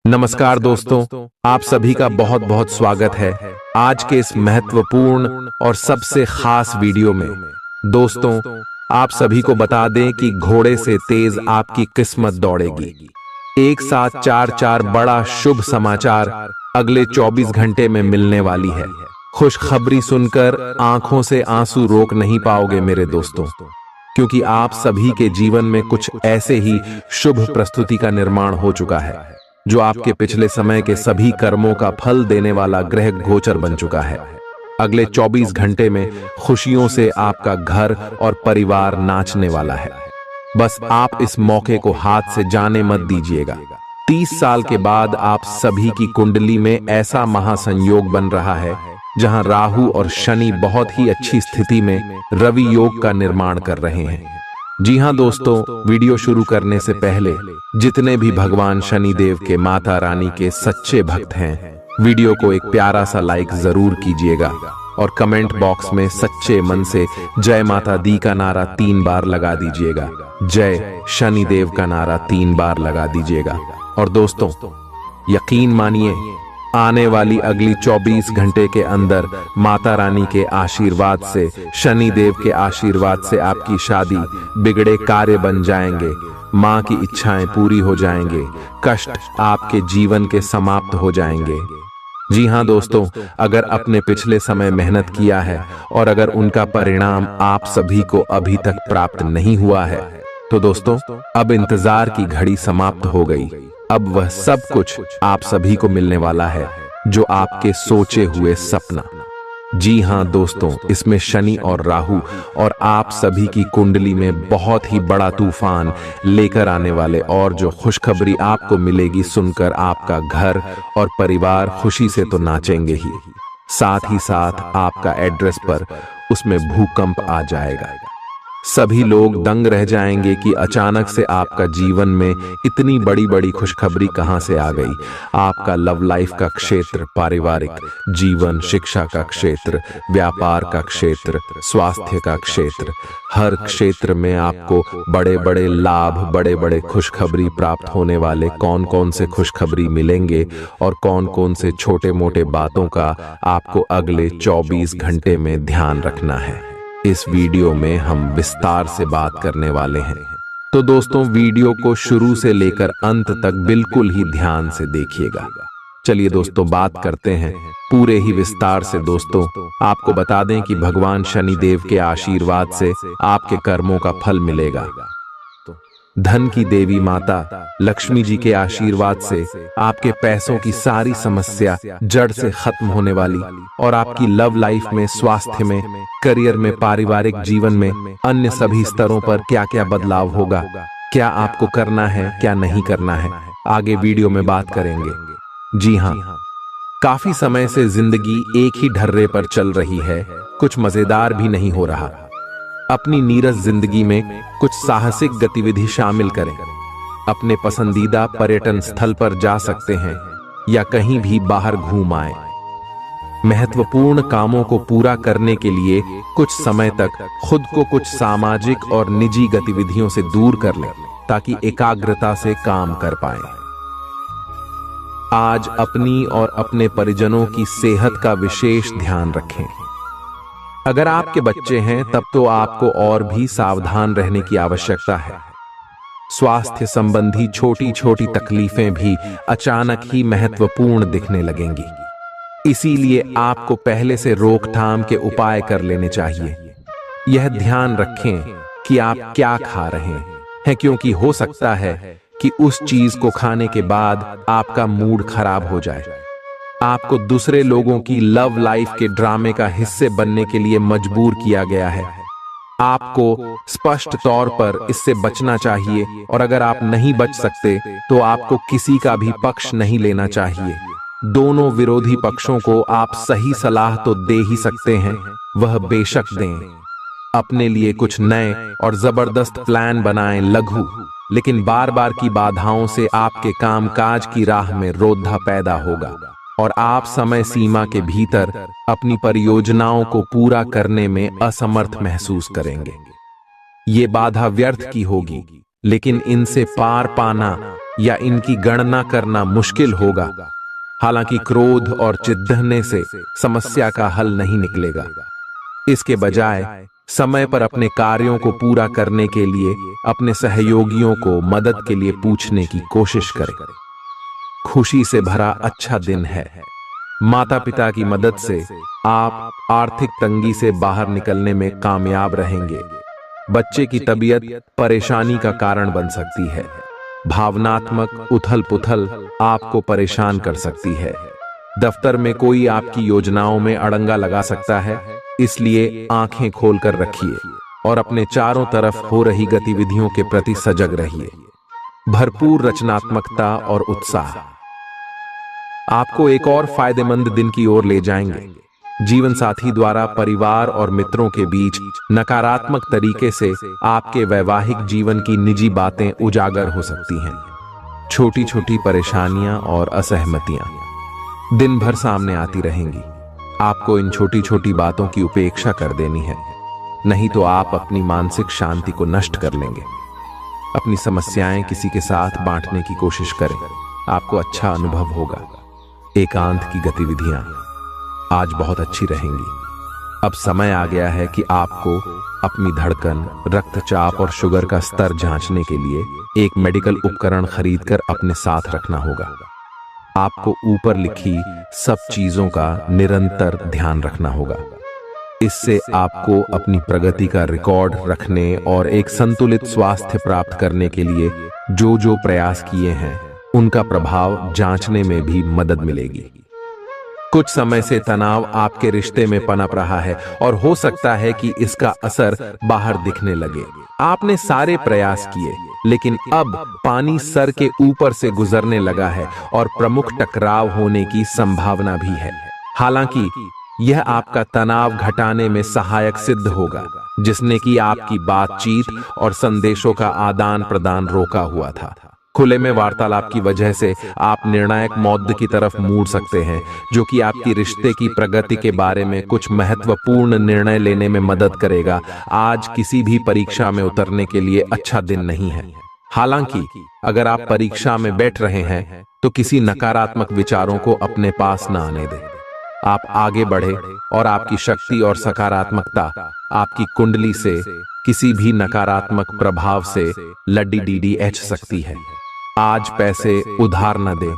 नमस्कार दोस्तों, आप सभी का बहुत बहुत स्वागत है आज के इस महत्वपूर्ण और सबसे खास वीडियो में। दोस्तों, आप सभी को बता दें कि घोड़े से तेज आपकी किस्मत दौड़ेगी। एक साथ चार बड़ा शुभ समाचार अगले 24 घंटे में मिलने वाली है। खुशखबरी सुनकर आंखों से आंसू रोक नहीं पाओगे मेरे दोस्तों, क्योंकि आप सभी के जीवन में कुछ ऐसे ही शुभ प्रस्तुति का निर्माण हो चुका है जो आपके पिछले समय के सभी कर्मों का फल देने वाला ग्रह गोचर बन चुका है। अगले 24 घंटे में खुशियों से आपका घर और परिवार नाचने वाला है। बस आप इस मौके को हाथ से जाने मत दीजिएगा। 30 साल के बाद आप सभी की कुंडली में ऐसा महासंयोग बन रहा है जहां राहु और शनि बहुत ही अच्छी स्थिति में रवि योग का निर्माण कर रहे हैं। जी हां दोस्तों, वीडियो शुरू करने से पहले जितने भी भगवान शनि देव के माता रानी के सच्चे भक्त हैं, वीडियो को एक प्यारा सा लाइक जरूर कीजिएगा और कमेंट बॉक्स में सच्चे मन से जय माता दी का नारा 3 बार लगा दीजिएगा। जय शनि देव का नारा 3 बार लगा दीजिएगा। और दोस्तों, यकीन मानिए, आने वाली अगली 24 घंटे के अंदर माता रानी के आशीर्वाद से, शनि देव के आशीर्वाद से आपकी शादी, बिगड़े कार्य बन जाएंगे, मां की इच्छाएं पूरी हो जाएंगे, कष्ट आपके जीवन के समाप्त हो जाएंगे। जी हां दोस्तों, अगर अपने पिछले समय मेहनत किया है और अगर उनका परिणाम आप सभी को अभी तक प्राप्त नहीं हुआ है, तो दोस्तों अब इंतजार की घड़ी समाप्त हो गई। अब वह सब कुछ आप सभी को मिलने वाला है जो आपके सोचे हुए सपना। जी हां दोस्तों, इसमें शनि और राहु और आप सभी की कुंडली में बहुत ही बड़ा तूफान लेकर आने वाले, और जो खुशखबरी आपको मिलेगी सुनकर आपका घर और परिवार खुशी से तो नाचेंगे ही, साथ ही साथ आपका एड्रेस पर उसमें भूकंप आ जाएगा। सभी लोग दंग रह जाएंगे कि अचानक से आपका जीवन में इतनी बड़ी बड़ी खुशखबरी कहां से आ गई। आपका लव लाइफ का क्षेत्र, पारिवारिक जीवन, शिक्षा का क्षेत्र, व्यापार का क्षेत्र, स्वास्थ्य का क्षेत्र, हर क्षेत्र में आपको बड़े बड़े लाभ, बड़े बड़े खुशखबरी प्राप्त होने वाले। कौन कौन से खुशखबरी मिलेंगे और कौन कौन से छोटे मोटे बातों का आपको अगले 24 घंटे में ध्यान रखना है, इस वीडियो में हम विस्तार से बात करने वाले हैं। तो दोस्तों, वीडियो को शुरू से लेकर अंत तक बिल्कुल ही ध्यान से देखिएगा। चलिए दोस्तों, बात करते हैं पूरे ही विस्तार से। दोस्तों, आपको बता दें कि भगवान शनि देव के आशीर्वाद से आपके कर्मों का फल मिलेगा। धन की देवी माता लक्ष्मी जी के आशीर्वाद से आपके पैसों की सारी समस्या जड़ से खत्म होने वाली, और आपकी लव लाइफ में, स्वास्थ्य में, करियर में, पारिवारिक जीवन में, अन्य सभी स्तरों पर क्या क्या बदलाव होगा, क्या आपको करना है, क्या नहीं करना है, आगे वीडियो में बात करेंगे। जी हाँ, काफी समय से जिंदगी एक ही ढर्रे पर चल रही है, कुछ मजेदार भी नहीं हो रहा। अपनी नीरस जिंदगी में कुछ साहसिक गतिविधि शामिल करें। अपने पसंदीदा पर्यटन स्थल पर जा सकते हैं या कहीं भी बाहर घूम आए। महत्वपूर्ण कामों को पूरा करने के लिए कुछ समय तक खुद को कुछ सामाजिक और निजी गतिविधियों से दूर कर लें ताकि एकाग्रता से काम कर पाएं। आज अपनी और अपने परिजनों की सेहत का विशेष ध्यान रखें। अगर आपके बच्चे हैं तब तो आपको और भी सावधान रहने की आवश्यकता है। स्वास्थ्य संबंधी छोटी छोटी तकलीफें भी अचानक ही महत्वपूर्ण दिखने लगेंगी, इसीलिए आपको पहले से रोकथाम के उपाय कर लेने चाहिए। यह ध्यान रखें कि आप क्या खा रहे हैं, क्योंकि हो सकता है कि उस चीज को खाने के बाद आपका मूड खराब हो जाए। आपको दूसरे लोगों की लव लाइफ के ड्रामे का हिस्से बनने के लिए मजबूर किया गया है। आपको स्पष्ट तौर पर इससे बचना चाहिए, और अगर आप नहीं बच सकते तो आपको किसी का भी पक्ष नहीं लेना चाहिए। दोनों विरोधी पक्षों को आप सही सलाह तो दे ही सकते हैं, वह बेशक दें। अपने लिए कुछ नए और जबरदस्त प्लान बनाएं, लघु लेकिन बार बार की बाधाओं से आपके कामकाज की राह में रोधा पैदा होगा, और आप समय सीमा के भीतर अपनी परियोजनाओं को पूरा करने में असमर्थ महसूस करेंगे। ये बाधा व्यर्थ की होगी, लेकिन इनसे पार पाना या इनकी गणना करना मुश्किल होगा। हालांकि क्रोध और चिढ़ने से समस्या का हल नहीं निकलेगा। इसके बजाय समय पर अपने कार्यों को पूरा करने के लिए अपने सहयोगियों को मदद के लिए पूछने की कोशिश करें। खुशी से भरा अच्छा दिन है। माता पिता की मदद से आप आर्थिक तंगी से बाहर निकलने में कामयाब रहेंगे। बच्चे की तबीयत परेशानी का कारण बन सकती है। भावनात्मक उथल पुथल आपको परेशान कर सकती है। दफ्तर में कोई आपकी योजनाओं में अड़ंगा लगा सकता है, इसलिए आंखें खोलकर रखिए और अपने चारों तरफ हो रही गतिविधियों के प्रति सजग रहिए। भरपूर रचनात्मकता और उत्साह आपको एक और फायदेमंद दिन की ओर ले जाएंगे। जीवन साथी द्वारा परिवार और मित्रों के बीच नकारात्मक तरीके से आपके वैवाहिक जीवन की निजी बातें उजागर हो सकती हैं। छोटी छोटी परेशानियां और असहमतियां दिन भर सामने आती रहेंगी। आपको इन छोटी छोटी बातों की उपेक्षा कर देनी है, नहीं तो आप अपनी मानसिक शांति को नष्ट कर लेंगे। अपनी समस्याएं किसी के साथ बांटने की कोशिश करें, आपको अच्छा अनुभव होगा। एकांत की गतिविधियां आज बहुत अच्छी रहेंगी। अब समय आ गया है कि आपको अपनी धड़कन, रक्तचाप और शुगर का स्तर जांचने के लिए एक मेडिकल उपकरण खरीदकर अपने साथ रखना होगा। आपको ऊपर लिखी सब चीजों का निरंतर ध्यान रखना होगा। इससे आपको अपनी प्रगति का रिकॉर्ड रखने और एक संतुलित स्वास्थ्य प्राप्त करने के लिए जो प्रयास किए हैं उनका प्रभाव जांचने में भी मदद मिलेगी। कुछ समय से तनाव आपके रिश्ते में पनप रहा है और हो सकता है कि इसका असर बाहर दिखने लगे। आपने सारे प्रयास किए, लेकिन अब पानी सर के ऊपर से गुजरने लगा है और प्रमुख टकराव होने की संभावना भी है। हालांकि यह आपका तनाव घटाने में सहायक सिद्ध होगा, जिसने कि आपकी बातचीत और संदेशों का आदान प्रदान रोका हुआ था। खुले में वार्तालाप की वजह से आप निर्णायक मौद्द की तरफ मुड़ सकते हैं, जो कि आपकी रिश्ते की प्रगति के बारे में कुछ महत्वपूर्ण निर्णय लेने में मदद करेगा। आज किसी भी परीक्षा में उतरने के लिए अच्छा दिन नहीं है। हालांकि अगर आप परीक्षा में बैठ रहे हैं तो किसी नकारात्मक विचारों को अपने पास न आने दें। आप आगे बढ़े और आपकी शक्ति और सकारात्मकता आपकी कुंडली से किसी भी नकारात्मक प्रभाव से लड़ी सकती है। आज पैसे उधार न दें,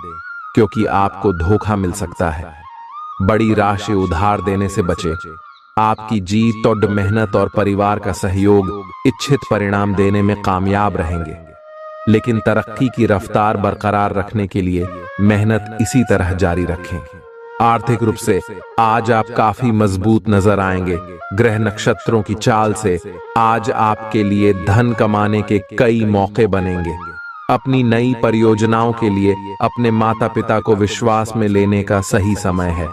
क्योंकि आपको धोखा मिल सकता है। बड़ी राशि उधार देने से बचें। आपकी जीत और मेहनत और परिवार का सहयोग इच्छित परिणाम देने में कामयाब रहेंगे, लेकिन तरक्की की रफ्तार बरकरार रखने के लिए मेहनत इसी तरह जारी रखें। आर्थिक रूप से आज आप काफी मजबूत नजर आएंगे। ग्रह नक्षत्रों की चाल से आज आपके लिए धन कमाने के कई मौके बनेंगे। अपनी नई परियोजनाओं के लिए अपने माता पिता को विश्वास में लेने का सही समय है।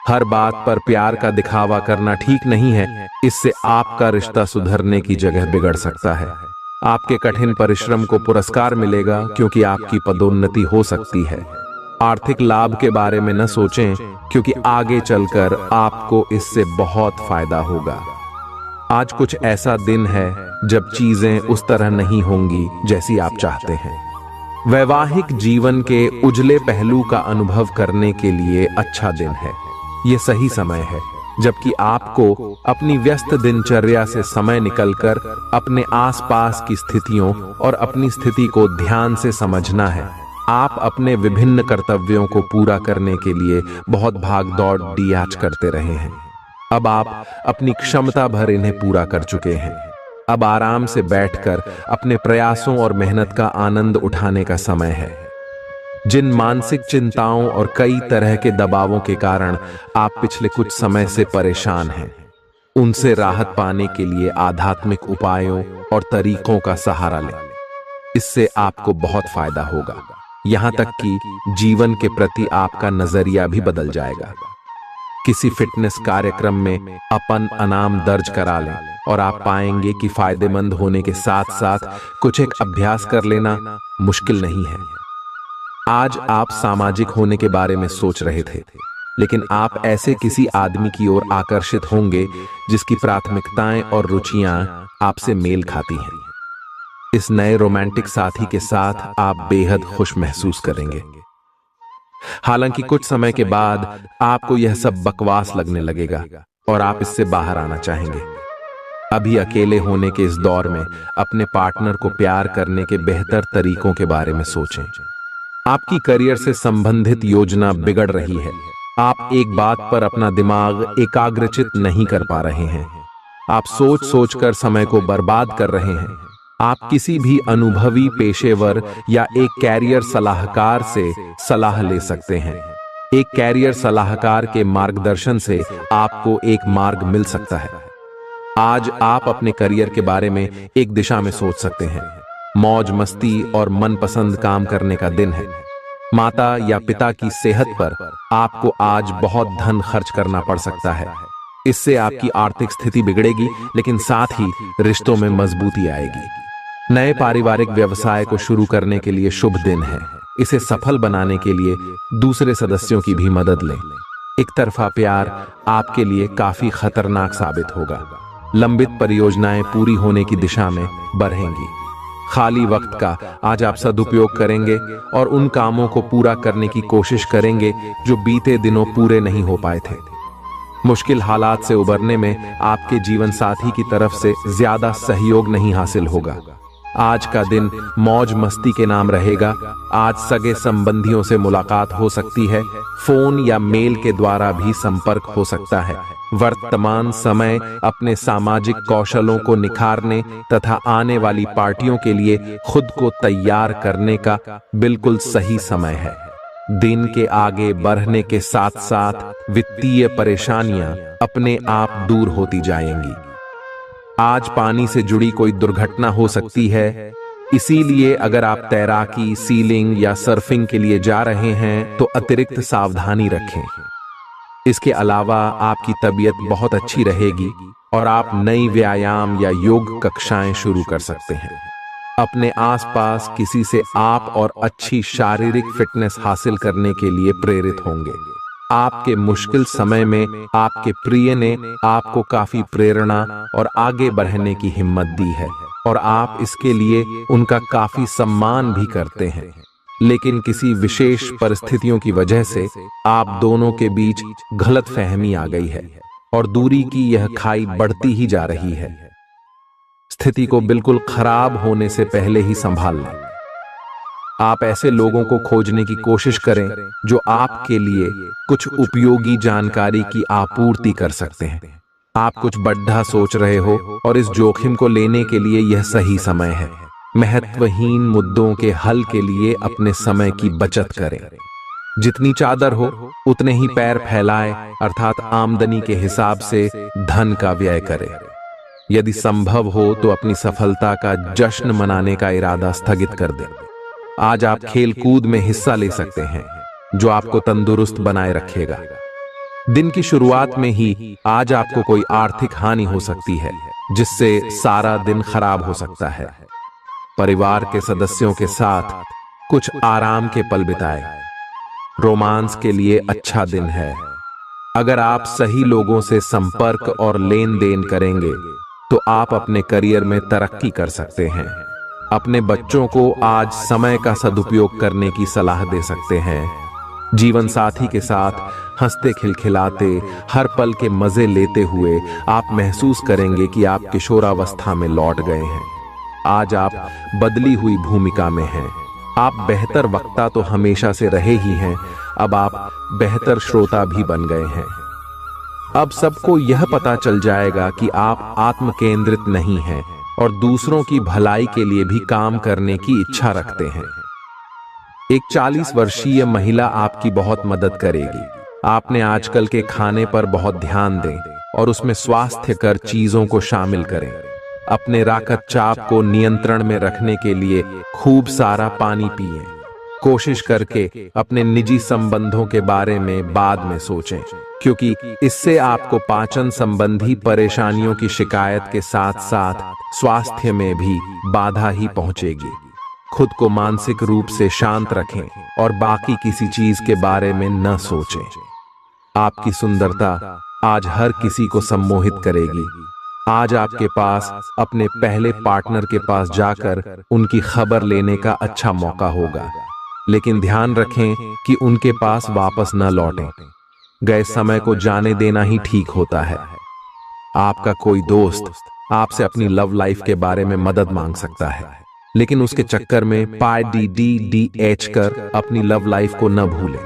हर बात पर प्यार का दिखावा करना ठीक नहीं है, इससे आपका रिश्ता सुधरने की जगह बिगड़ सकता है। आपके कठिन परिश्रम को पुरस्कार मिलेगा, क्योंकि आपकी पदोन्नति हो सकती है। आर्थिक लाभ के बारे में न सोचें, क्योंकि आगे चलकर आपको इससे बहुत फायदा होगा। आज कुछ ऐसा दिन है जब चीजें उस तरह नहीं होंगी जैसी आप चाहते हैं। वैवाहिक जीवन के उजले पहलू का अनुभव करने के लिए अच्छा दिन है। ये सही समय है जबकि आपको अपनी व्यस्त दिनचर्या से समय निकलकर अपने आसपास की स्थितियों और अपनी स्थिति को ध्यान से समझना है। आप अपने विभिन्न कर्तव्यों को पूरा करने के लिए बहुत भाग दौड़ डियाच करते रहे हैं। अब आप अपनी क्षमता भर इन्हें पूरा कर चुके हैं। अब आराम से बैठकर अपने प्रयासों और मेहनत का आनंद उठाने का समय है। जिन मानसिक चिंताओं और कई तरह के दबावों के कारण आप पिछले कुछ समय से परेशान हैं, उनसे राहत पाने के लिए आध्यात्मिक उपायों और तरीकों का सहारा लें। इससे आपको बहुत फायदा होगा, यहां तक कि जीवन के प्रति आपका नजरिया भी बदल जाएगा। किसी फिटनेस कार्यक्रम में अपन इनाम दर्ज करा लें और आप पाएंगे कि फायदेमंद होने के साथ साथ कुछ एक अभ्यास कर लेना मुश्किल नहीं है। आज आप सामाजिक होने के बारे में सोच रहे थे, लेकिन आप ऐसे किसी आदमी की ओर आकर्षित होंगे जिसकी प्राथमिकताएं और रुचियां आपसे मेल खाती हैं। इस नए रोमांटिक साथी के साथ आप बेहद खुश महसूस करेंगे। हालांकि कुछ समय के बाद आपको यह सब बकवास लगने लगेगा और आप इससे बाहर आना चाहेंगे। अभी अकेले होने के इस दौर में अपने पार्टनर को प्यार करने के बेहतर तरीकों के बारे में सोचें। आपकी करियर से संबंधित योजना बिगड़ रही है। आप एक बात पर अपना दिमाग एकाग्रचित नहीं कर पा रहे हैं। आप सोच सोचकर समय को बर्बाद कर रहे हैं। आप किसी भी अनुभवी पेशेवर या एक कैरियर सलाहकार से सलाह ले सकते हैं। एक कैरियर सलाहकार के मार्गदर्शन से आपको एक मार्ग मिल सकता है। आज आप अपने करियर के बारे में एक दिशा में सोच सकते हैं। मौज मस्ती और मनपसंद काम करने का दिन है। माता या पिता की सेहत पर आपको आज बहुत धन खर्च करना पड़ सकता है। इससे आपकी आर्थिक स्थिति बिगड़ेगी, लेकिन साथ ही रिश्तों में मजबूती आएगी। नए पारिवारिक व्यवसाय को शुरू करने के लिए शुभ दिन है। इसे सफल बनाने के लिए दूसरे सदस्यों की भी मदद लें। एक तरफा प्यार आपके लिए काफी खतरनाक साबित होगा। लंबित परियोजनाएं पूरी होने की दिशा में बढ़ेंगी। खाली वक्त का आज आप सदुपयोग करेंगे और उन कामों को पूरा करने की कोशिश करेंगे जो बीते दिनों पूरे नहीं हो पाए थे। मुश्किल हालात से उबरने में आपके जीवन साथी की तरफ से ज्यादा सहयोग नहीं हासिल होगा। आज का दिन मौज मस्ती के नाम रहेगा। आज सगे संबंधियों से मुलाकात हो सकती है। फोन या मेल के द्वारा भी संपर्क हो सकता है। वर्तमान समय अपने सामाजिक कौशलों को निखारने तथा आने वाली पार्टियों के लिए खुद को तैयार करने का बिल्कुल सही समय है। दिन के आगे बढ़ने के साथ साथ वित्तीय परेशानियां अपने आप दूर होती जाएंगी। आज पानी से जुड़ी कोई दुर्घटना हो सकती है, इसीलिए अगर आप तैराकी, सीलिंग या सर्फिंग के लिए जा रहे हैं तो अतिरिक्त सावधानी रखें। इसके अलावा आपकी तबीयत बहुत अच्छी रहेगी और आप नई व्यायाम या योग कक्षाएं शुरू कर सकते हैं। अपने आसपास किसी से आप और अच्छी शारीरिक फिटनेस हासिल करने के लिए प्रेरित होंगे। आपके मुश्किल समय में आपके प्रिय ने आपको काफी प्रेरणा और आगे बढ़ने की हिम्मत दी है और आप इसके लिए उनका काफी सम्मान भी करते हैं। लेकिन किसी विशेष परिस्थितियों की वजह से आप दोनों के बीच गलतफहमी आ गई है और दूरी की यह खाई बढ़ती ही जा रही है। स्थिति को बिल्कुल खराब होने से पहले ही संभाल लें। आप ऐसे लोगों को खोजने की कोशिश करें जो आपके लिए कुछ उपयोगी जानकारी की आपूर्ति कर सकते हैं। आप कुछ बड़ा सोच रहे हो और इस जोखिम को लेने के लिए यह सही समय है। महत्वहीन मुद्दों के हल के लिए अपने समय की बचत करें। जितनी चादर हो उतने ही पैर फैलाएं, अर्थात आमदनी के हिसाब से धन का व्यय करें। यदि संभव हो तो अपनी सफलता का जश्न मनाने का इरादा स्थगित कर दें। आज आप खेल कूद में हिस्सा ले सकते हैं जो आपको तंदुरुस्त बनाए रखेगा। दिन की शुरुआत में ही आज आपको कोई आर्थिक हानि हो सकती है जिससे सारा दिन खराब हो सकता है। परिवार के सदस्यों के साथ कुछ आराम के पल बिताएं। रोमांस के लिए अच्छा दिन है। अगर आप सही लोगों से संपर्क और लेन देन करेंगे तो आप अपने करियर में तरक्की कर सकते हैं। अपने बच्चों को आज समय का सदुपयोग करने की सलाह दे सकते हैं। जीवन साथी के साथ हंसते खिलखिलाते हर पल के मजे लेते हुए आप महसूस करेंगे कि आप किशोरावस्था में लौट गए हैं। आज आप बदली हुई भूमिका में हैं। आप बेहतर वक्ता तो हमेशा से रहे ही हैं, अब आप बेहतर श्रोता भी बन गए हैं। अब सबको यह पता चल जाएगा कि आप आत्म केंद्रित नहीं हैं और दूसरों की भलाई के लिए भी काम करने की इच्छा रखते हैं। एक 40 वर्षीय महिला आपकी बहुत मदद करेगी। आपने आजकल के खाने पर बहुत ध्यान दें और उसमें स्वास्थ्यकर चीजों को शामिल करें। अपने रक्तचाप को नियंत्रण में रखने के लिए खूब सारा पानी पिएं। कोशिश करके अपने निजी संबंधों के बारे में बाद में सोचें, क्योंकि इससे आपको पाचन संबंधी परेशानियों की शिकायत के साथ साथ स्वास्थ्य में भी बाधा ही पहुंचेगी। खुद को मानसिक रूप से शांत रखें और बाकी किसी चीज के बारे में न सोचें। आपकी सुंदरता आज हर किसी को सम्मोहित करेगी। आज आपके पास अपने पहले पार्टनर के पास जाकर उनकी खबर लेने का अच्छा मौका होगा, लेकिन ध्यान रखें कि उनके पास वापस न लौटें। गए समय को जाने देना ही ठीक होता है। आपका कोई दोस्त आपसे अपनी लव लाइफ के बारे में मदद मांग सकता है, लेकिन उसके चक्कर में PDDDH कर अपनी लव लाइफ को न भूलें।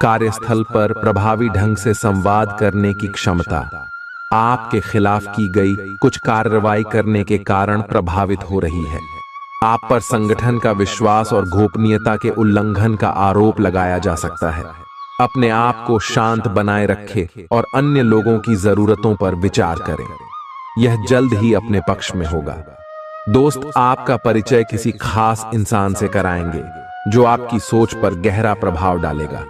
कार्यस्थल पर प्रभावी ढंग से संवाद करने की क्षमता आपके खिलाफ की गई कुछ कार्रवाई करने के कारण प्रभावित हो रही है। आप पर संगठन का विश्वास और गोपनीयता के उल्लंघन का आरोप लगाया जा सकता है। अपने आप को शांत बनाए रखें और अन्य लोगों की जरूरतों पर विचार करें। यह जल्द ही अपने पक्ष में होगा। दोस्त आपका परिचय किसी खास इंसान से कराएंगे जो आपकी सोच पर गहरा प्रभाव डालेगा।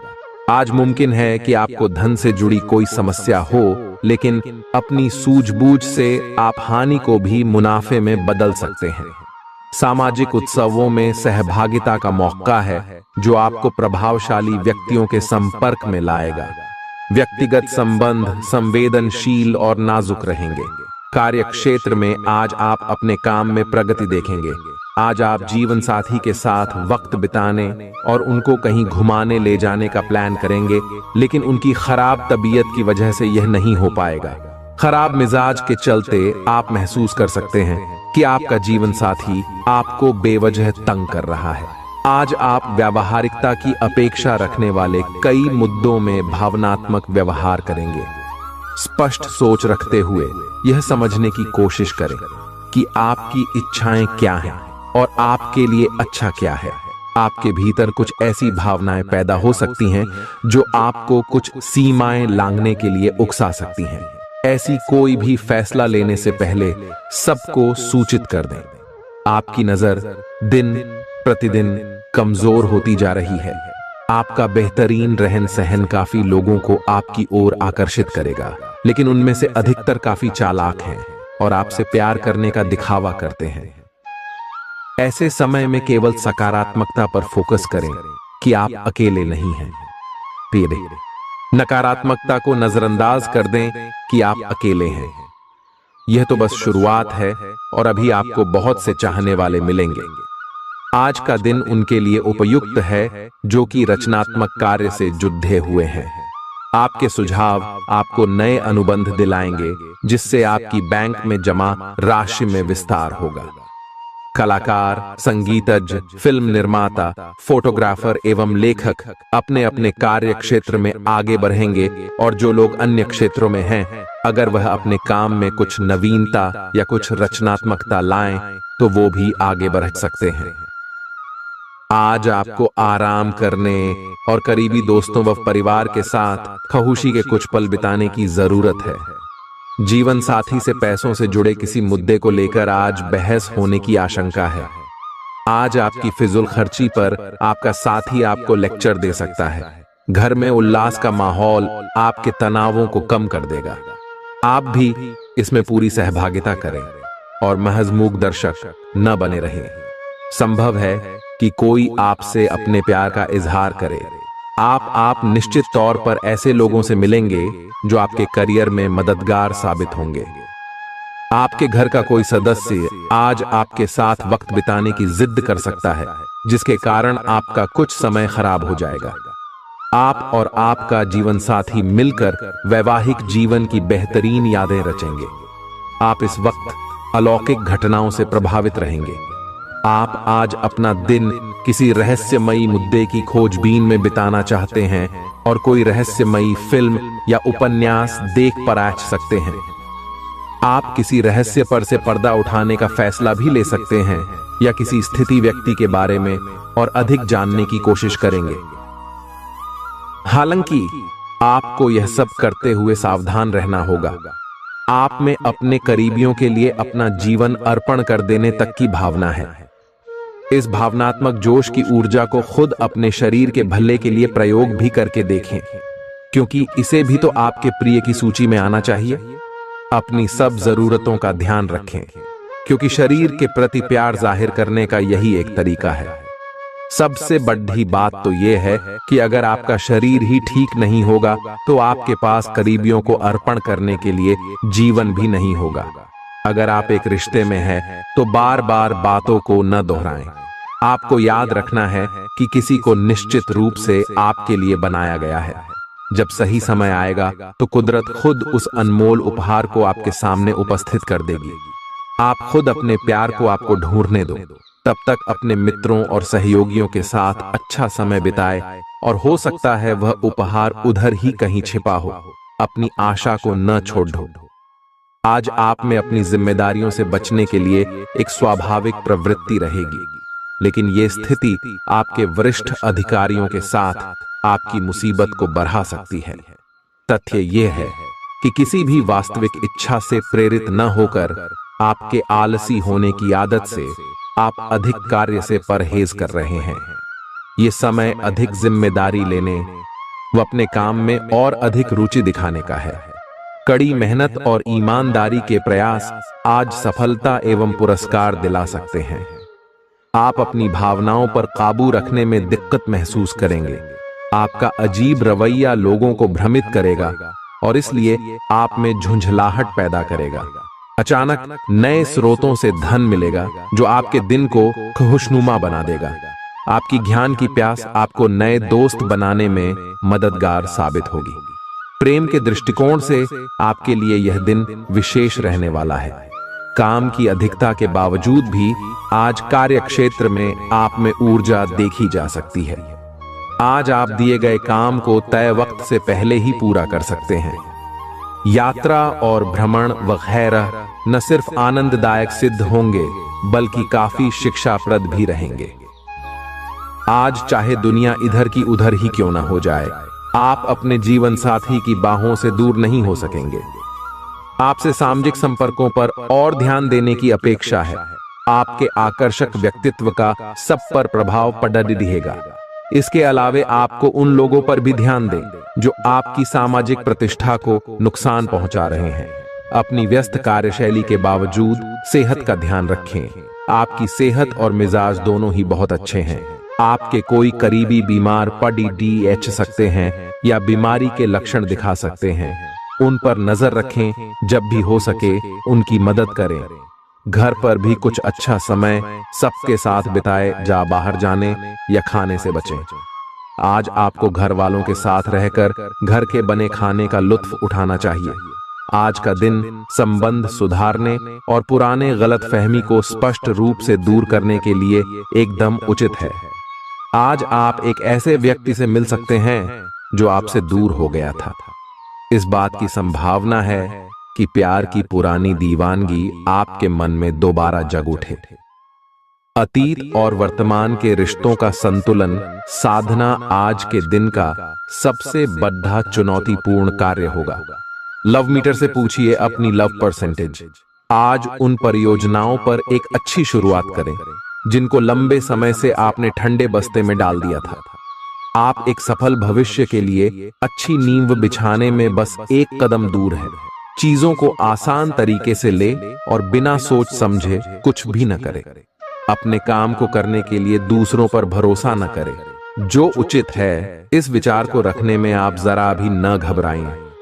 आज मुमकिन है कि आपको धन से जुड़ी कोई समस्या हो, लेकिन अपनी सूझबूझ से आप हानि को भी मुनाफे में बदल सकते हैं। सामाजिक उत्सवों में सहभागिता का मौका है जो आपको प्रभावशाली व्यक्तियों के संपर्क में लाएगा। व्यक्तिगत संबंध संवेदनशील और नाजुक रहेंगे। कार्य क्षेत्र में आज आप अपने काम में प्रगति देखेंगे। आज आप जीवन साथी के साथ वक्त बिताने और उनको कहीं घुमाने ले जाने का प्लान करेंगे, लेकिन उनकी खराब तबीयत की वजह से यह नहीं हो पाएगा। खराब मिजाज के चलते आप महसूस कर सकते हैं कि आपका जीवन साथी आपको बेवजह तंग कर रहा है। आज आप व्यावहारिकता की अपेक्षा रखने वाले कई मुद्दों में भावनात्मक व्यवहार करेंगे। स्पष्ट सोच रखते हुए यह समझने की कोशिश करें कि आपकी इच्छाएं क्या हैं और आपके लिए अच्छा क्या है। आपके भीतर कुछ ऐसी भावनाएं पैदा हो सकती हैं जो आपको कुछ सीमाएं लांघने के लिए उकसा सकती हैं। ऐसी कोई भी फैसला लेने से पहले सबको सूचित कर दें। आपकी नजर दिन प्रतिदिन कमजोर होती जा रही है। आपका बेहतरीन रहन सहन काफी लोगों को आपकी ओर आकर्षित करेगा, लेकिन उनमें से अधिकतर काफी चालाक हैं और आपसे प्यार करने का दिखावा करते हैं। ऐसे समय में केवल सकारात्मकता पर फोकस करें कि आप अकेले नहीं हैं। नकारात्मकता को नजरअंदाज कर दें कि आप अकेले हैं। यह तो बस शुरुआत है और अभी आपको बहुत से चाहने वाले मिलेंगे। आज का दिन उनके लिए उपयुक्त है जो कि रचनात्मक कार्य से जुड़े हुए हैं। आपके सुझाव आपको नए अनुबंध दिलाएंगे, जिससे आपकी बैंक में जमा राशि में विस्तार होगा। कलाकार, संगीतज्ञ, फिल्म निर्माता, फोटोग्राफर एवं लेखक अपने अपने कार्य क्षेत्र में आगे बढ़ेंगे, और जो लोग अन्य क्षेत्रों में हैं, अगर वह अपने काम में कुछ नवीनता या कुछ रचनात्मकता लाएं, तो वो भी आगे बढ़ सकते हैं। आज आपको आराम करने और करीबी दोस्तों व परिवार के साथ खुशी के कुछ पल बिताने की जरूरत है। जीवन साथी से पैसों से जुड़े किसी मुद्दे को लेकर आज बहस होने की आशंका है। आज आपकी फिजूल खर्ची पर आपका साथी आपको लेक्चर दे सकता है। घर में उल्लास का माहौल आपके तनावों को कम कर देगा। आप भी इसमें पूरी सहभागिता करें और महज मूक दर्शक न बने रहें। संभव है कि कोई आपसे अपने प्यार का इजहार करे। आप निश्चित तौर पर ऐसे लोगों से मिलेंगे जो आपके करियर में मददगार साबित होंगे। आपके घर का कोई सदस्य आज आपके साथ वक्त बिताने की जिद कर सकता है, जिसके कारण आपका कुछ समय खराब हो जाएगा। आप और आपका जीवन साथी मिलकर वैवाहिक जीवन की बेहतरीन यादें रचेंगे। आप इस वक्त अलौकिक घटनाओं से प्रभावित रहेंगे। आप आज अपना दिन किसी रहस्यमयी मुद्दे की खोजबीन में बिताना चाहते हैं और कोई रहस्यमयी फिल्म या उपन्यास देख पराच सकते हैं। आप किसी रहस्य पर से पर्दा उठाने का फैसला भी ले सकते हैं या किसी स्थिति व्यक्ति के बारे में और अधिक जानने की कोशिश करेंगे। हालांकि आपको यह सब करते हुए सावधान रहना होगा। आप में अपने करीबियों के लिए अपना जीवन अर्पण कर देने तक की भावना है। इस भावनात्मक जोश की ऊर्जा को खुद अपने शरीर के भले के लिए प्रयोग भी करके देखें, क्योंकि इसे भी तो आपके प्रिय की सूची में आना चाहिए। अपनी सब जरूरतों का ध्यान रखें, क्योंकि शरीर के प्रति प्यार जाहिर करने का यही एक तरीका है। सबसे बड़ी बात तो यह है कि अगर आपका शरीर ही ठीक नहीं होगा तो आपके पास करीबियों को अर्पण करने के लिए जीवन भी नहीं होगा। अगर आप एक रिश्ते में हैं तो बार बार बातों को न दोहराएं। आपको याद रखना है कि किसी को निश्चित रूप से आपके लिए बनाया गया है। जब सही समय आएगा तो कुदरत खुद उस अनमोल उपहार को आपके सामने उपस्थित कर देगी। आप खुद अपने प्यार को आपको ढूंढने दो। तब तक अपने मित्रों और सहयोगियों के साथ अच्छा समय बिताए और हो सकता है वह उपहार उधर ही कहीं छिपा हो। अपनी आशा को न छोड़ दो। आज आप में अपनी जिम्मेदारियों से बचने के लिए एक स्वाभाविक प्रवृत्ति रहेगी, लेकिन यह स्थिति आपके वरिष्ठ अधिकारियों के साथ आपकी मुसीबत को बढ़ा सकती है। तथ्य यह है कि किसी भी वास्तविक इच्छा से प्रेरित न होकर आपके आलसी होने की आदत से आप अधिक कार्य से परहेज कर रहे हैं। ये समय अधिक जिम्मेदारी लेने व अपने काम में और अधिक रुचि दिखाने का है। कड़ी मेहनत और ईमानदारी के प्रयास आज सफलता एवं पुरस्कार दिला सकते हैं। आप अपनी भावनाओं पर काबू रखने में दिक्कत महसूस करेंगे। आपका अजीब रवैया लोगों को भ्रमित करेगा और इसलिए आप में झुंझलाहट पैदा करेगा। अचानक नए स्रोतों से धन मिलेगा जो आपके दिन को खुशनुमा बना देगा। आपकी ज्ञान की प्यास आपको नए दोस्त बनाने में मददगार साबित होगी। प्रेम के दृष्टिकोण से आपके लिए यह दिन विशेष रहने वाला है। काम की अधिकता के बावजूद भी आज कार्य क्षेत्र में आप में ऊर्जा देखी जा सकती है। आज आप दिए गए काम को तय वक्त से पहले ही पूरा कर सकते हैं। यात्रा और भ्रमण वगैरह न सिर्फ आनंददायक सिद्ध होंगे बल्कि काफी शिक्षाप्रद भी रहेंगे। आज चाहे दुनिया इधर की उधर ही क्यों न हो जाए, आप अपने जीवन साथी की बाहों से दूर नहीं हो सकेंगे। आपसे सामाजिक संपर्कों पर और ध्यान देने की अपेक्षा है। आपके आकर्षक व्यक्तित्व का सब पर प्रभाव पड़ रहेगा। इसके अलावे आपको उन लोगों पर भी ध्यान दें जो आपकी सामाजिक प्रतिष्ठा को नुकसान पहुंचा रहे हैं। अपनी व्यस्त कार्यशैली के बावजूद सेहत का ध्यान रखें। आपकी सेहत और मिजाज दोनों ही बहुत अच्छे हैं। आपके कोई करीबी बीमार पड़ सकते हैं या बीमारी के लक्षण दिखा सकते हैं। उन पर नजर रखें। जब भी हो सके उनकी मदद करें। घर पर भी कुछ अच्छा समय सबके साथ बिताए। जा बाहर जाने या खाने से बचें। आज आपको घर वालों के साथ रहकर घर के बने खाने का लुत्फ उठाना चाहिए। आज का दिन संबंध सुधारने और पुराने गलतफहमी को स्पष्ट रूप से दूर करने के लिए एकदम उचित है। आज आप एक ऐसे व्यक्ति से मिल सकते हैं जो आपसे दूर हो गया था। इस बात की संभावना है कि प्यार की पुरानी दीवानगी आपके मन में दोबारा जग उठे। अतीत और वर्तमान के रिश्तों का संतुलन साधना आज के दिन का सबसे बड़ा चुनौतीपूर्ण कार्य होगा। लव मीटर से पूछिए अपनी लव परसेंटेज। आज उन परियोजनाओं पर एक अच्छी शुरुआत करें जिनको लंबे समय से आपने ठंडे बस्ते में डाल दिया था। आप एक सफल भविष्य के लिए अच्छी नींव बिछाने में बस एक कदम दूर है। चीजों को आसान तरीके से ले और बिना सोच समझे कुछ भी न करें। अपने काम को करने के लिए दूसरों पर भरोसा न करें। जो उचित है इस विचार को रखने में आप जरा भी न घबराएं।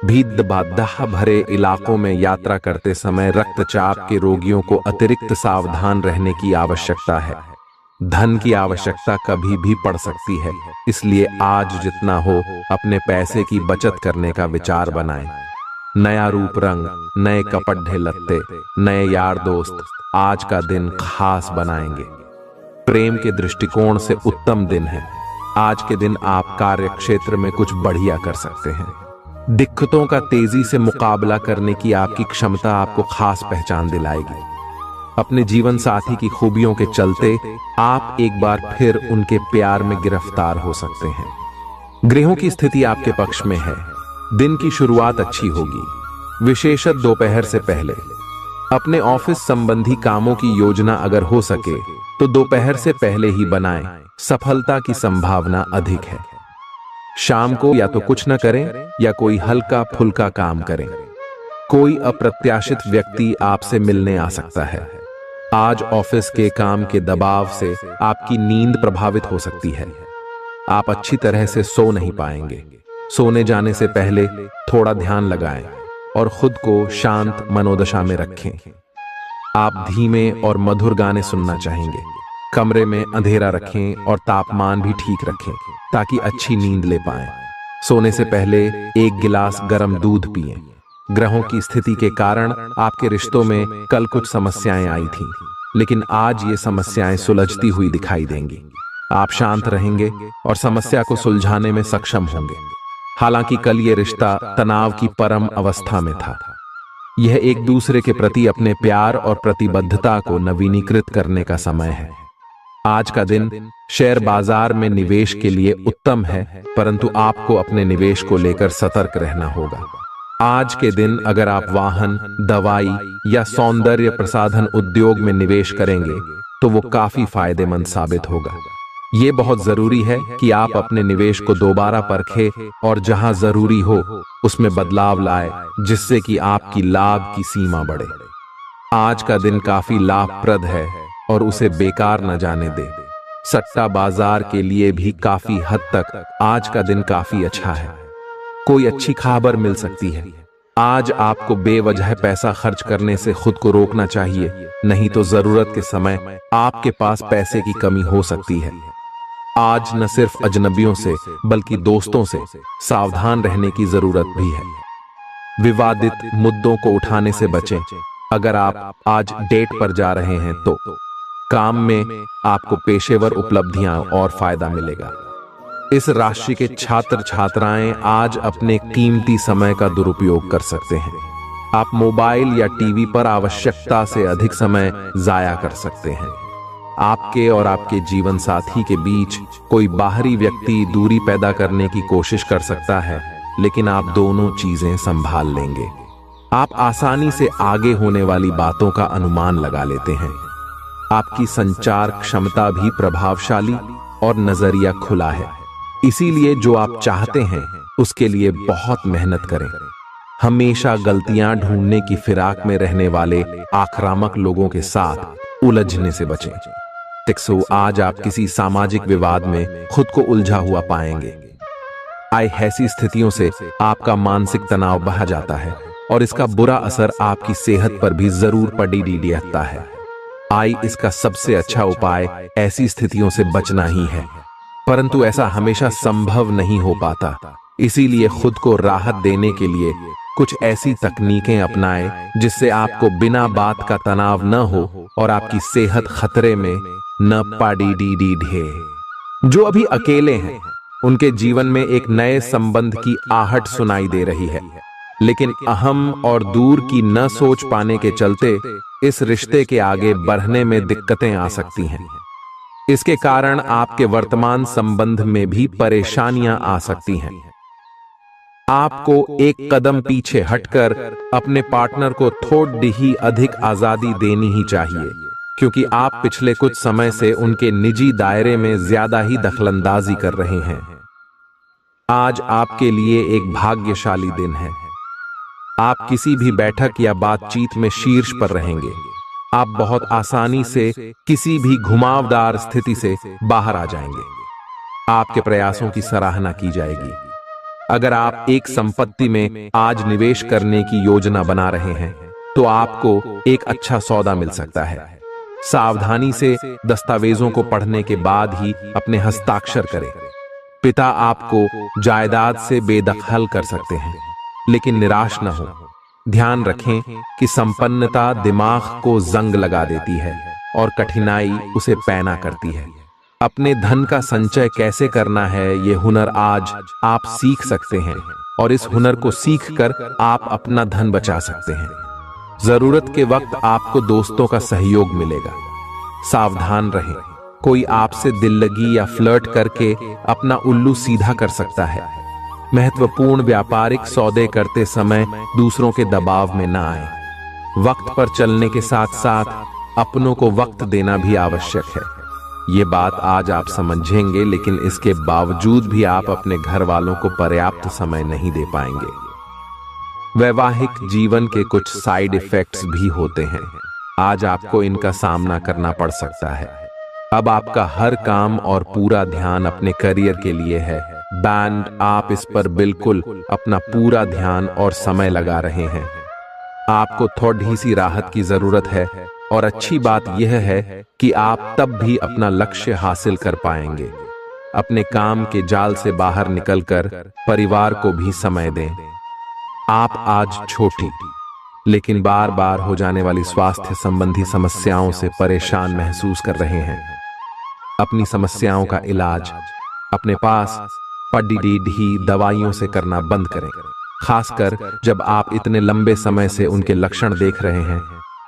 भीड़-भाड़ भरे इलाकों में यात्रा करते समय रक्तचाप के रोगियों को अतिरिक्त सावधान रहने की आवश्यकता है। धन की आवश्यकता कभी भी पड़ सकती है, इसलिए आज जितना हो अपने पैसे की बचत करने का विचार बनाएं। नया रूप रंग, नए कपड़े लत्ते, नए यार दोस्त आज का दिन खास बनाएंगे। प्रेम के दृष्टिकोण से उत्तम दिन है। आज के दिन आप कार्य क्षेत्र में कुछ बढ़िया कर सकते हैं। दिक्कतों का तेजी से मुकाबला करने की आपकी क्षमता आपको खास पहचान दिलाएगी। अपने जीवन साथी की खूबियों के चलते आप एक बार फिर उनके प्यार में गिरफ्तार हो सकते हैं। ग्रहों की स्थिति आपके पक्ष में है। दिन की शुरुआत अच्छी होगी, विशेषत दोपहर से पहले। अपने ऑफिस संबंधी कामों की योजना अगर हो सके तो दोपहर से पहले ही बनाएं। सफलता की संभावना अधिक है। शाम को या तो कुछ न करें या कोई हल्का फुल्का काम करें। कोई अप्रत्याशित व्यक्ति आपसे मिलने आ सकता है। आज ऑफिस के काम के दबाव से आपकी नींद प्रभावित हो सकती है। आप अच्छी तरह से सो नहीं पाएंगे। सोने जाने से पहले थोड़ा ध्यान लगाएं और खुद को शांत मनोदशा में रखें। आप धीमे और मधुर गाने सुनना चाहेंगे। कमरे में अंधेरा रखें और तापमान भी ठीक रखें ताकि अच्छी नींद ले पाएं। सोने से पहले 1 गिलास गर्म दूध पिएं। ग्रहों की स्थिति के कारण आपके रिश्तों में कल कुछ समस्याएं आई थीं, लेकिन आज ये समस्याएं सुलझती हुई दिखाई देंगी। आप शांत रहेंगे और समस्या को सुलझाने में सक्षम होंगे। हालांकि कल ये रिश्ता तनाव की परम अवस्था में था। यह एक दूसरे के प्रति अपने प्यार और प्रतिबद्धता को नवीनीकृत करने का समय है। आज का दिन शेयर बाजार में निवेश के लिए उत्तम है, परंतु आपको अपने निवेश को लेकर सतर्क रहना होगा। आज के दिन अगर आप वाहन, दवाई या सौंदर्य प्रसाधन उद्योग में निवेश करेंगे तो वो काफी फायदेमंद साबित होगा। ये बहुत जरूरी है कि आप अपने निवेश को दोबारा परखें और जहां जरूरी हो उसमें बदलाव लाए, जिससे कि आपकी लाभ की सीमा बढ़े। आज का दिन काफी लाभप्रद है और उसे बेकार न जाने दें। सट्टा बाजार के लिए भी काफी हद तक आज का दिन काफी अच्छा है। कोई अच्छी खबर मिल सकती है। आज आपको बेवजह पैसा खर्च करने से खुद को रोकना चाहिए, नहीं तो जरूरत के समय आपके पास पैसे की कमी हो सकती है। आज न सिर्फ अजनबियों से बल्कि दोस्तों से सावधान रहने की जरूरत भी है। विवादित मुद्दों को उठाने से बचें। अगर आप आज डेट पर जा रहे हैं तो काम में आपको पेशेवर उपलब्धियां और फायदा मिलेगा। इस राशि के छात्र छात्राएं आज अपने कीमती समय का दुरुपयोग कर सकते हैं। आप मोबाइल या टीवी पर आवश्यकता से अधिक समय जाया कर सकते हैं। आपके और आपके जीवन साथी के बीच कोई बाहरी व्यक्ति दूरी पैदा करने की कोशिश कर सकता है, लेकिन आप दोनों चीजें संभाल लेंगे। आप आसानी से आगे होने वाली बातों का अनुमान लगा लेते हैं। आपकी संचार क्षमता भी प्रभावशाली और नजरिया खुला है। इसीलिए जो आप चाहते हैं उसके लिए बहुत मेहनत करें। हमेशा गलतियां ढूंढने की फिराक में रहने वाले आक्रामक लोगों के साथ उलझने से बचें। टिक्सो, आज आप किसी सामाजिक विवाद में खुद को उलझा हुआ पाएंगे। ऐसी स्थितियों से आपका मानसिक तनाव बढ़ जाता है और इसका बुरा असर आपकी सेहत पर भी जरूर पड़ता है। इसका सबसे अच्छा उपाय ऐसी स्थितियों से बचना ही है, परंतु ऐसा हमेशा संभव नहीं हो पाता। इसीलिए खुद को राहत देने के लिए कुछ ऐसी तकनीकें अपनाएं जिससे आपको बिना बात का तनाव न हो और आपकी सेहत खतरे में न पड़े। जो अभी अकेले हैं उनके जीवन में एक नए संबंध की आहट सुनाई दे रही है, लेकिन अहम और दूर की न सोच पाने के चलते इस रिश्ते के आगे बढ़ने में दिक्कतें आ सकती हैं। इसके कारण आपके वर्तमान संबंध में भी परेशानियां आ सकती हैं। आपको एक कदम पीछे हटकर अपने पार्टनर को थोड़ी ही अधिक आजादी देनी ही चाहिए, क्योंकि आप पिछले कुछ समय से उनके निजी दायरे में ज्यादा ही दखलंदाजी कर रहे हैं। आज आपके लिए एक भाग्यशाली दिन है। आप किसी भी बैठक या बातचीत में शीर्ष पर रहेंगे। आप बहुत आसानी से किसी भी घुमावदार स्थिति से बाहर आ जाएंगे। आपके प्रयासों की सराहना की जाएगी। अगर आप एक संपत्ति में आज निवेश करने की योजना बना रहे हैं तो आपको एक अच्छा सौदा मिल सकता है। सावधानी से दस्तावेजों को पढ़ने के बाद ही अपने हस्ताक्षर करें। पिता आपको जायदाद से बेदखल कर सकते हैं, लेकिन निराश न हो। ध्यान रखें कि संपन्नता दिमाग को जंग लगा देती है और कठिनाई उसे पैना करती है। अपने धन का संचय कैसे करना है ये हुनर आज आप सीख सकते हैं और इस हुनर को सीखकर आप अपना धन बचा सकते हैं। जरूरत के वक्त आपको दोस्तों का सहयोग मिलेगा। सावधान रहें, कोई आपसे दिल लगी या फ्लर्ट करके अपना उल्लू सीधा कर सकता है। महत्वपूर्ण व्यापारिक सौदे करते समय दूसरों के दबाव में न आए। वक्त पर चलने के साथ साथ अपनों को वक्त देना भी आवश्यक है। ये बात आज आप समझेंगे, लेकिन इसके बावजूद भी आप अपने घर वालों को पर्याप्त समय नहीं दे पाएंगे। वैवाहिक जीवन के कुछ साइड इफेक्ट्स भी होते हैं। आज आपको इनका सामना करना पड़ सकता है। अब आपका हर काम और पूरा ध्यान अपने करियर के लिए है। बैंड, आप इस पर बिल्कुल अपना पूरा ध्यान और समय लगा रहे हैं। आपको थोड़ी सी राहत की जरूरत है और अच्छी बात यह है कि आप तब भी अपना लक्ष्य हासिल कर पाएंगे। अपने काम के जाल से बाहर निकलकर परिवार को भी समय दें। आप आज छोटी लेकिन बार बार हो जाने वाली स्वास्थ्य संबंधी समस्याओं से परेशान महसूस कर रहे हैं। अपनी समस्याओं का इलाज अपने पास पड़ी दवाइयों से करना बंद करें, खासकर जब आप इतने लंबे समय से उनके लक्षण देख रहे हैं।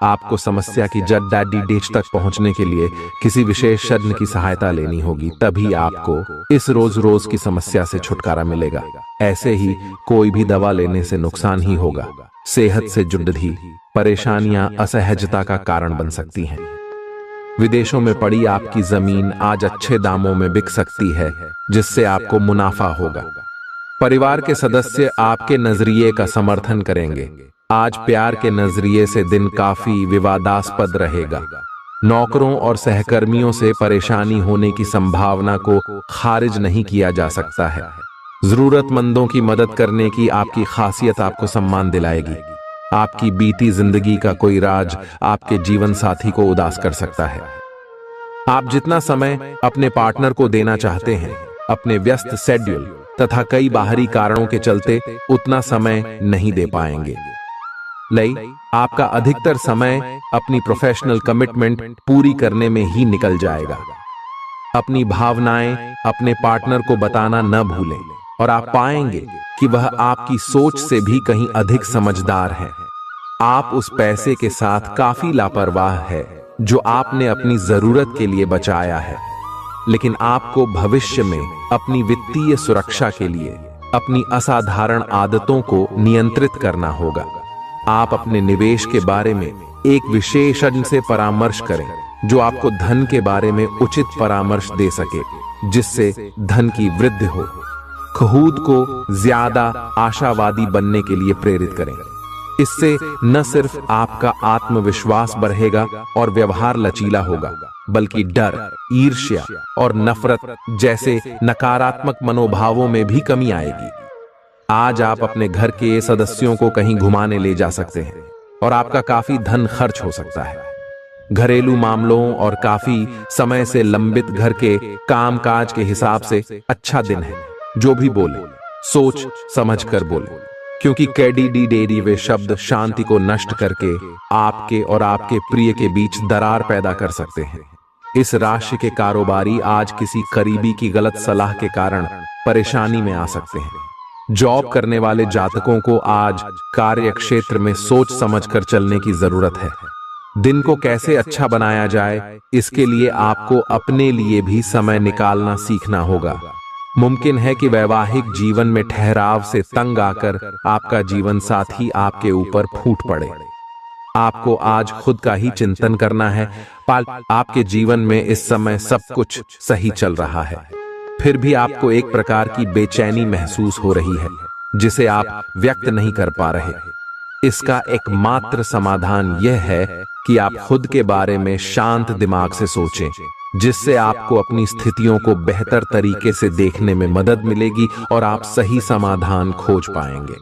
आपको समस्या की जड़ डेज तक पहुंचने के लिए किसी विशेषज्ञ की सहायता लेनी होगी, तभी आपको इस रोज की समस्या से छुटकारा मिलेगा। ऐसे ही कोई भी दवा लेने से नुकसान ही होगा। सेहत से जुड़ी परेशानियां असहजता का कारण बन सकती हैं। विदेशों में पड़ी आपकी जमीन आज अच्छे दामों में बिक सकती है, जिससे आपको मुनाफा होगा। परिवार के सदस्य आपके नजरिए का समर्थन करेंगे। आज प्यार के नजरिए से दिन काफी विवादास्पद रहेगा। नौकरों और सहकर्मियों से परेशानी होने की संभावना को खारिज नहीं किया जा सकता है। जरूरतमंदों की मदद करने की आपकी खासियत आपको सम्मान दिलाएगी। आपकी बीती जिंदगी का कोई राज आपके जीवन साथी को उदास कर सकता है। आप जितना समय अपने पार्टनर को देना चाहते हैं, अपने व्यस्त शेड्यूल तथा कई बाहरी कारणों के चलते उतना समय नहीं दे पाएंगे। आपका अधिकतर समय अपनी प्रोफेशनल कमिटमेंट पूरी करने में ही निकल जाएगा। अपनी भावनाएं अपने पार्टनर को बताना न भूलें और आप पाएंगे कि वह आपकी सोच से भी कहीं अधिक समझदार है। आप उस पैसे के साथ काफी लापरवाह है जो आपने अपनी जरूरत के लिए बचाया है, लेकिन आपको भविष्य में अपनी वित्तीय सुरक्षा के लिए अपनी असाधारण आदतों को नियंत्रित करना होगा। आप अपने निवेश के बारे में एक विशेषज्ञ से परामर्श करें जो आपको धन के बारे में उचित परामर्श दे सके, जिससे धन की वृद्धि हो। खुद को ज्यादा आशावादी बनने के लिए प्रेरित करें। इससे न सिर्फ आपका आत्मविश्वास बढ़ेगा और व्यवहार लचीला होगा, बल्कि डर, ईर्ष्या और नफरत जैसे नकारात्मक मनोभावों में भी कमी आएगी। आज आप अपने घर के सदस्यों को कहीं घुमाने ले जा सकते हैं और आपका काफी धन खर्च हो सकता है। घरेलू मामलों और काफी समय से लंबित घर के कामकाज के हिसाब से अच्छा दिन है। जो भी बोले सोच समझ कर बोले, क्योंकि कैडी वे शब्द शांति को नष्ट करके आपके और आपके प्रिय के बीच दरार पैदा कर सकते हैं। इस राशि के कारोबारी आज किसी करीबी की गलत सलाह के कारण परेशानी में आ सकते हैं। जॉब करने वाले जातकों को आज कार्य क्षेत्र में सोच समझकर चलने की जरूरत है। दिन को कैसे अच्छा बनाया जाए, इसके लिए आपको अपने लिए भी समय निकालना सीखना होगा। मुमकिन है कि वैवाहिक जीवन में ठहराव से तंग आकर आपका जीवन साथी आपके ऊपर फूट पड़े। आपको आज खुद का ही चिंतन करना है। आपके जीवन में इस समय सब कुछ सही चल रहा है, फिर भी आपको एक प्रकार की बेचैनी महसूस हो रही है जिसे आप व्यक्त नहीं कर पा रहे। इसका एकमात्र समाधान यह है कि आप खुद के बारे में शांत दिमाग से सोचें, जिससे आपको अपनी स्थितियों को बेहतर तरीके से देखने में मदद मिलेगी और आप सही समाधान खोज पाएंगे।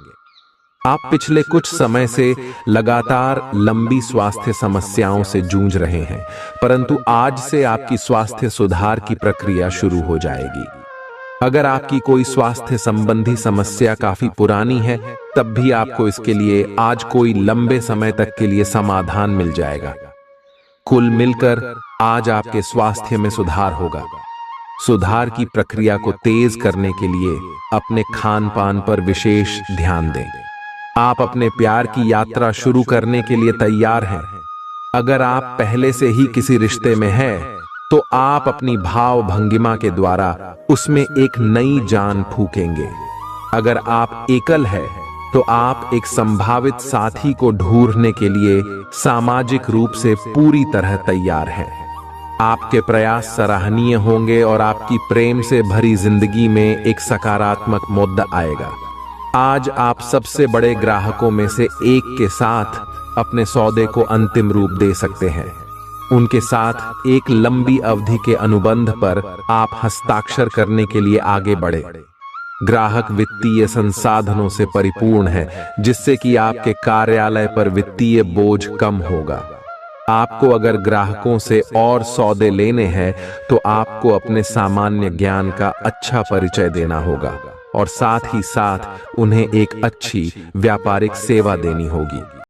आप पिछले कुछ समय से लगातार लंबी स्वास्थ्य समस्याओं से जूझ रहे हैं, परंतु आज से आपकी स्वास्थ्य सुधार की प्रक्रिया शुरू हो जाएगी। अगर आपकी कोई स्वास्थ्य संबंधी समस्या काफी पुरानी है, तब भी आपको इसके लिए आज कोई लंबे समय तक के लिए समाधान मिल जाएगा। कुल मिलकर आज आपके स्वास्थ्य में सुधार होगा। सुधार की प्रक्रिया को तेज करने के लिए अपने खान पान पर विशेष ध्यान दें। आप अपने प्यार की यात्रा शुरू करने के लिए तैयार हैं। अगर आप पहले से ही किसी रिश्ते में हैं, तो आप अपनी भाव भंगिमा के द्वारा उसमें एक नई जान फूकेंगे। अगर आप एकल हैं, तो आप एक संभावित साथी को ढूंढने के लिए सामाजिक रूप से पूरी तरह तैयार हैं। आपके प्रयास सराहनीय होंगे और आपकी प्रेम से भरी जिंदगी में एक सकारात्मक मुद्दा आएगा। आज आप सबसे बड़े ग्राहकों में से एक के साथ अपने सौदे को अंतिम रूप दे सकते हैं। उनके साथ एक लंबी अवधि के अनुबंध पर आप हस्ताक्षर करने के लिए आगे बढ़े। ग्राहक वित्तीय संसाधनों से परिपूर्ण है, जिससे कि आपके कार्यालय पर वित्तीय बोझ कम होगा। आपको अगर ग्राहकों से और सौदे लेने हैं तो आपको अपने सामान्य ज्ञान का अच्छा परिचय देना होगा और साथ ही साथ उन्हें एक अच्छी व्यापारिक सेवा देनी होगी।